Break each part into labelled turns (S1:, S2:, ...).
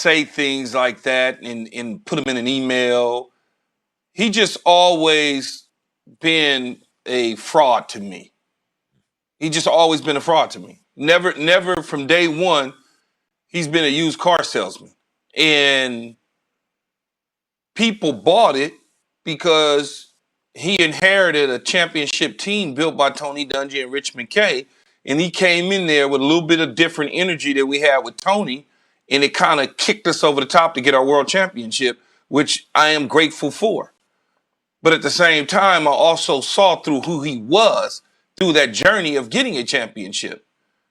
S1: say things like that and put them in an email. He just always been a fraud to me. He just always been a fraud to me. Never from day one, he's been a used car salesman. And people bought it because he inherited a championship team built by Tony Dungy and Rich McKay. And he came in there with a little bit of different energy that we had with Tony. And it kind of kicked us over the top to get our world championship, which I am grateful for. But at the same time, I also saw through who he was through that journey of getting a championship.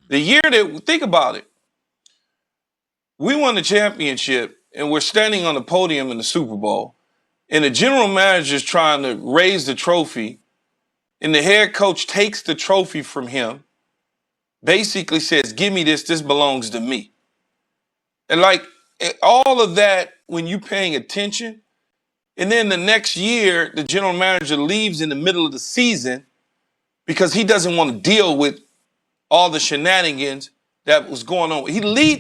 S1: The year that, think about it, we won the championship and we're standing on the podium in the Super Bowl, and the general manager is trying to raise the trophy, and the head coach takes the trophy from him, basically says, give me this belongs to me. And like all of that, when you're paying attention, and then the next year, the general manager leaves in the middle of the season because he doesn't want to deal with all the shenanigans that was going on.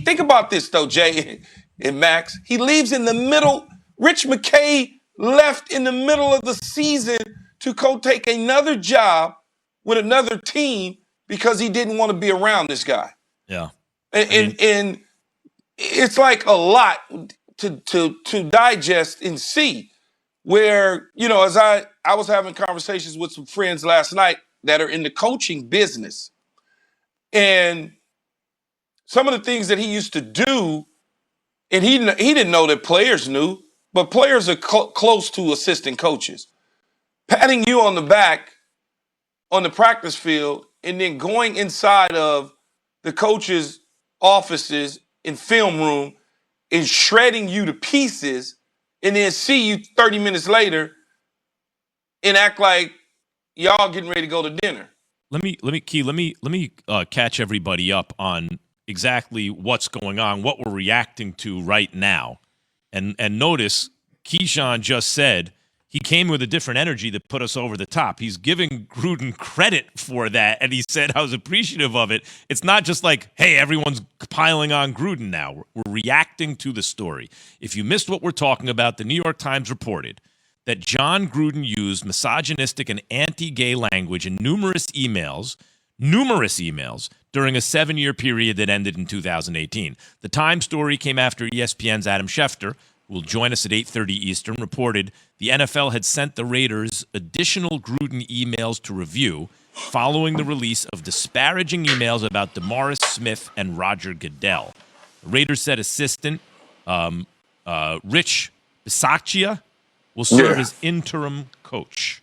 S1: Think about this though, Jay and Max. He leaves in the middle. Rich McKay left in the middle of the season to go take another job with another team because he didn't want to be around this guy.
S2: Yeah.
S1: And it's like a lot to digest and see. Where, as I was having conversations with some friends last night that are in the coaching business. And some of the things that he used to do, and he didn't know that players knew, but players are close to assistant coaches. Patting you on the back on the practice field and then going inside of the coaches' offices in film room and shredding you to pieces and then see you 30 minutes later and act like y'all getting ready to go to dinner.
S2: Let me catch everybody up on exactly what's going on, what we're reacting to right now. And notice Keyshawn just said he came with a different energy that put us over the top. He's giving Gruden credit for that, and he said I was appreciative of it. It's not just like, hey, everyone's piling on Gruden now. We're reacting to the story. If you missed what we're talking about, the New York Times reported that Jon Gruden used misogynistic and anti-gay language in numerous emails during a 7-year period that ended in 2018. The Times story came after ESPN's Adam Schefter, who will join us at 8:30 Eastern, reported the NFL had sent the Raiders additional Gruden emails to review following the release of disparaging emails about DeMaurice Smith and Roger Goodell. The Raiders said assistant Rich Bisaccia will serve as interim coach.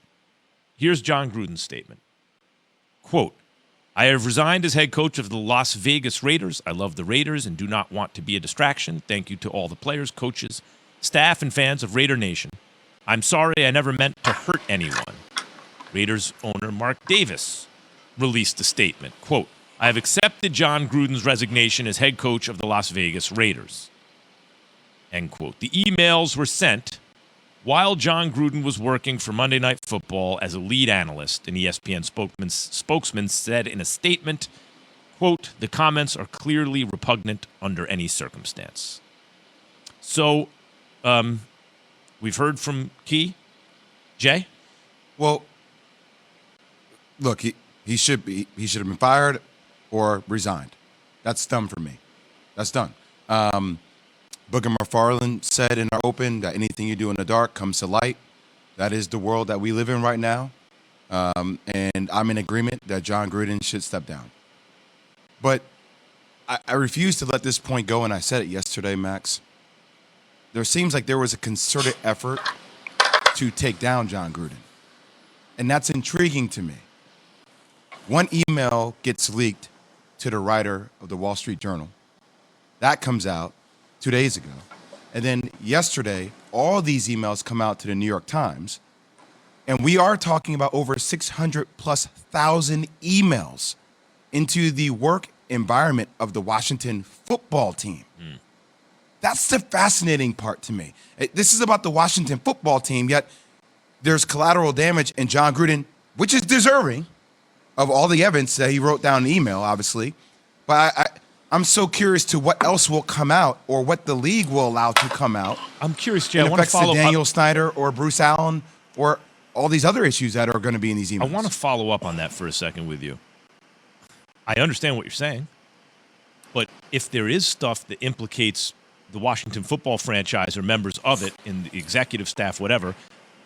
S2: Here's Jon Gruden's statement. Quote, I have resigned as head coach of the Las Vegas Raiders. I love the Raiders and do not want to be a distraction. Thank you to all the players, coaches, staff, and fans of Raider Nation. I'm sorry I never meant to hurt anyone. Raiders owner Mark Davis released a statement. Quote, I have accepted Jon Gruden's resignation as head coach of the Las Vegas Raiders. End quote. The emails were sent while Jon Gruden was working for Monday Night Football as a lead analyst. An ESPN spokesman said in a statement, quote, the comments are clearly repugnant under any circumstance. So, we've heard from Key. Jay?
S3: Well, look, he should have been fired or resigned. That's done for me. That's done. Booger McFarland said in our open that anything you do in the dark comes to light. That is the world that we live in right now. And I'm in agreement that Jon Gruden should step down. But I refuse to let this point go, and I said it yesterday, Max. There seems like there was a concerted effort to take down Jon Gruden. And that's intriguing to me. One email gets leaked to the writer of the Wall Street Journal. That comes out 2 days ago. And then yesterday, all these emails come out to the New York Times. And we are talking about over 600,000+ emails into the work environment of the Washington football team. That's the fascinating part to me. This is about the Washington football team, yet there's collateral damage in Jon Gruden, which is deserving of all the evidence that he wrote down in the email, obviously. But I'm so curious to what else will come out or what the league will allow to come out.
S2: I'm curious, Jay.
S3: It
S2: I want to
S3: affects
S2: follow
S3: Daniel Snyder or Bruce Allen or all these other issues that are going to be in these emails.
S2: I want to follow up on that for a second with you. I understand what you're saying, but if there is stuff that implicates the Washington football franchise or members of it in the executive staff, whatever,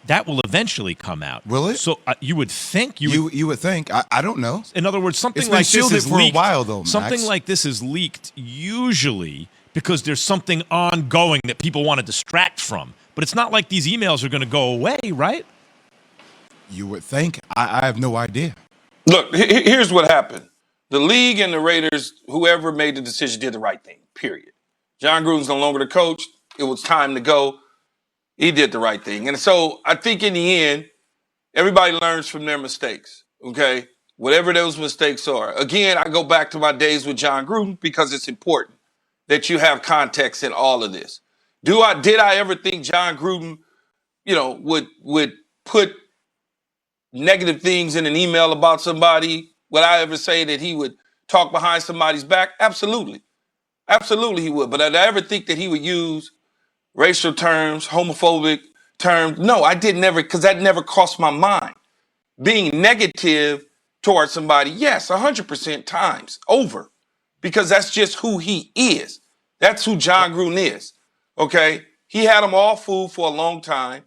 S2: that will eventually come out.
S3: Will it?
S2: So you would think
S3: you would think. I don't know.
S2: In other words, something
S3: It's been
S2: like this
S3: shielded
S2: is
S3: for
S2: leaked.
S3: a while, though, Max.
S2: Something like this is leaked usually because there's something ongoing that people want to distract from. But it's not like these emails are going to go away, right?
S3: You would think. I have no idea.
S1: Look, here's what happened. The league and the Raiders, whoever made the decision, did the right thing, period. Jon Gruden's no longer the coach. It was time to go. He did the right thing. And so I think in the end, everybody learns from their mistakes, okay? Whatever those mistakes are. Again, I go back to my days with Jon Gruden because it's important that you have context in all of this. Did I ever think Jon Gruden, would put negative things in an email about somebody? Would I ever say that he would talk behind somebody's back? Absolutely. Absolutely he would. But did I ever think that he would use racial terms, homophobic terms? No, I did never, because that never crossed my mind. Being negative towards somebody, yes, 100% times over, because that's just who he is. That's who Jon Gruden is, okay? He had them all fooled for a long time.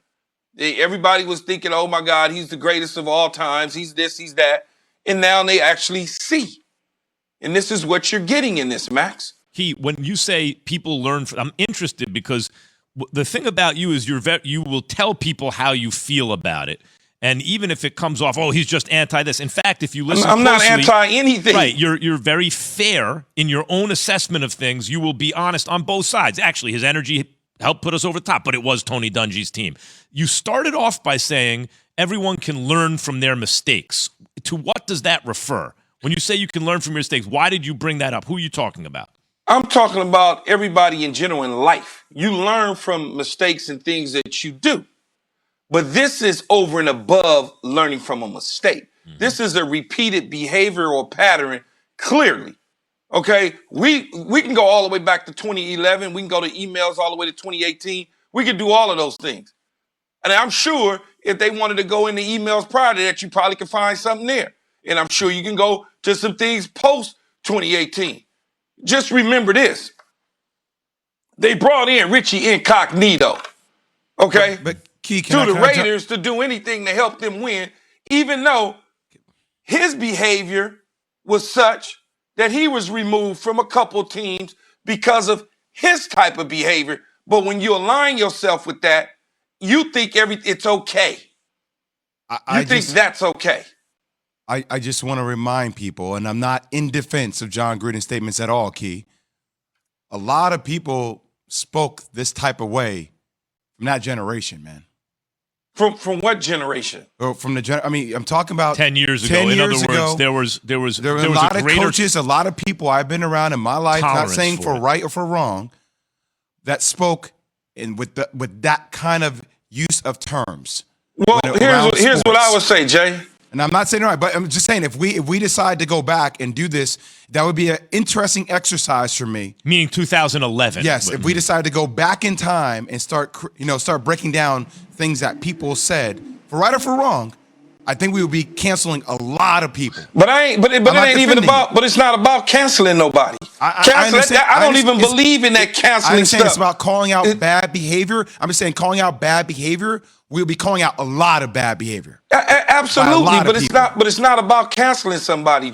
S1: Everybody was thinking, oh, my God, he's the greatest of all times. He's this, he's that. And now they actually see. And this is what you're getting in this, Max.
S2: When you say people learn, I'm interested because the thing about you is you will tell people how you feel about it. And even if it comes off, oh, he's just anti this. In fact, if you listen
S1: I'm not
S2: closely,
S1: anti anything.
S2: Right, you're very fair in your own assessment of things. You will be honest on both sides. Actually, his energy helped put us over the top, but it was Tony Dungy's team. You started off by saying everyone can learn from their mistakes. To what does that refer? When you say you can learn from your mistakes, why did you bring that up? Who are you talking about?
S1: I'm talking about everybody in general in life. You learn from mistakes and things that you do. But this is over and above learning from a mistake. Mm-hmm. This is a repeated behavior or pattern, clearly. Okay? We can go all the way back to 2011. We can go to emails all the way to 2018. We can do all of those things. And I'm sure if they wanted to go into emails prior to that, you probably could find something there. And I'm sure you can go to some things post 2018. Just remember this. They brought in Richie Incognito, okay,
S3: but Key,
S1: to the Raiders to do anything to help them win, even though his behavior was such that he was removed from a couple teams because of his type of behavior. But when you align yourself with that, you think it's okay. You think that's okay.
S3: I just want to remind people, and I'm not in defense of Jon Gruden's statements at all, Key. A lot of people spoke this type of way from that generation, man.
S1: From what generation?
S3: Or from the I'm talking about
S2: 10 years ago.
S3: 10
S2: in
S3: years
S2: other words,
S3: ago,
S2: there was
S3: a lot of coaches, a lot of people I've been around in my life, not saying for right or for wrong, that spoke with that kind of use of terms.
S1: Well, here's what I would say, Jay.
S3: And I'm not saying right, but I'm just saying if we decide to go back and do this, that would be an interesting exercise for me.
S2: Meaning 2011.
S3: Yes, if we decide to go back in time and start breaking down things that people said, for right or for wrong, I think we would be canceling a lot of people.
S1: But it's not about canceling nobody. I don't even believe in that canceling stuff.
S3: It's about calling out bad behavior. I'm just saying calling out bad behavior. We'll be calling out a lot of bad behavior.
S1: Absolutely, but it's not about canceling somebody.